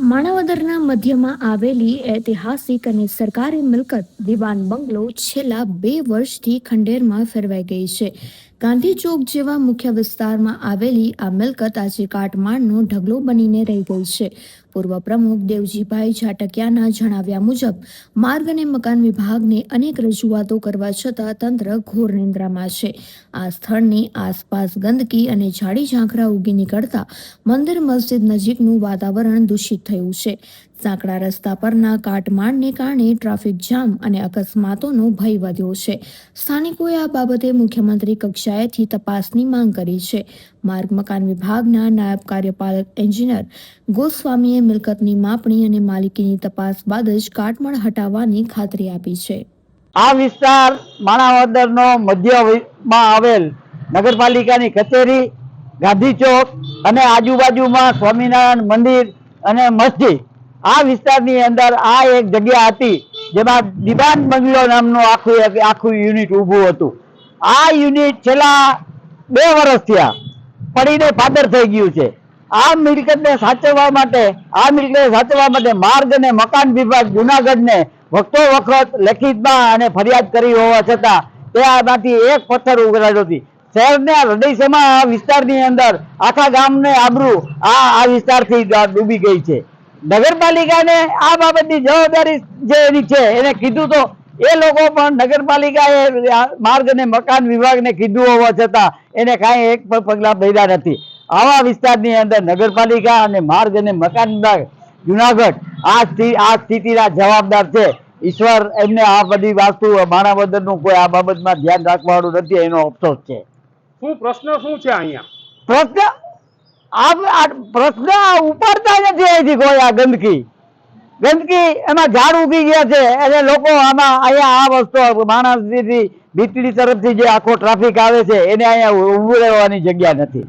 માણાવદરના મધ્યમાં આવેલી ઐતિહાસિક અને સરકારી મિલકત દિવાન બંગલો છેલ્લા 2 વર્ષથી ખંડેરમાં ફેરવાઈ ગઈ છે. ગાંધી ચોક જેવા મુખ્ય વિસ્તારમાં આવેલી આ મિલકત આજે કાટમાળનો ઢગલો બનીને રહી ગઈ છે. પૂર્વ પ્રમુખ દેવજીભાઈ જાટકિયાના જણાવ્યા મુજબ માર્ગ અને મકાન વિભાગને અનેક રજૂઆતો કરવા છતાં તંત્ર ઘોર નિંદ્રામાં છે. આ સ્થળની આસપાસ ગંદકી અને ઝાડી ઝાંખરા ઉગી નીકળતા મંદિર મસ્જિદ નજીકનું વાતાવરણ દૂષિત થયું છે. સાંકડા રસ્તા પરના કાટમાળને કારણે ટ્રાફિક જામ અને અકસ્માતોનો ભય વધ્યો છે. સ્થાનિકોએ આ બાબતે મુખ્યમંત્રી કક્ષાએથી તપાસની માંગ કરી છે. માર્ગ મકાન વિભાગના નાયબ કાર્યપાલક એન્જિનિયર ગોસ્વામીએ મિલકતની માપણી અને માલિકીની તપાસ બાદ જ કાટમાળ હટાવવાની ખાતરી આપી છે. આ વિસ્તાર માણાવદરનો મધ્યમાં આવેલ નગરપાલિકાની કચેરી, ગાંધી ચોક અને આજુબાજુમાં સ્વામિનારાયણ મંદિર અને મસ્જિદ, આ વિસ્તારની અંદર આ એક જગ્યા હતી જેમાં દિવાન બંગલો નામનું આખું યુનિટ ઊભું હતું. આ યુનિટ છેલ્લા 2 વર્ષ થયા પડીને પાદર થઈ ગયું છે. આ મિલકતને સાચવવા માટે માર્ગ અને મકાન વિભાગ જુનાગઢને વખતો વખત લેખિતમાં અને ફરિયાદ કરી હોવા છતાં તેમાંથી એક પથ્થર ઉઘરાયો નથી. શહેરના હૃદયસમા વિસ્તારની અંદર આખા ગામને આબરૂ આ વિસ્તારથી ડૂબી ગઈ છે. નગરપાલિકાને આ બાબતની જવાબદારી જે એની છે એને કીધું તો એ લોકો પણ નગરપાલિકાએ માર્ગ અને મકાન વિભાગને કીધું હોવા છતાં એને કાંઈ એક પણ પગલાં ભર્યા નથી. આવા વિસ્તારની અંદર નગરપાલિકા અને માર્ગ અને મકાન વિભાગ જુનાગઢ આ સ્થિતિના જવાબદાર છે. ઈશ્વર એમને આ બધી વસ્તુ માણાવદરનું કોઈ આ બાબતમાં ધ્યાન રાખવાનું નથી, એનો અફસોસ છે. પ્રશ્ન શું છે અહીંયા? પ્રશ્ન ઉપાડતા નથી અહીંથી કોઈ. આ ગંદકી એમાં ઝાડ ઉગી ગયા છે અને લોકો આમાં અહીંયા આ વસ્તુ માણસથી ભીતરી તરફથી જે આખો ટ્રાફિક આવે છે એને અહીંયા ઉભું રહેવાની જગ્યા નથી.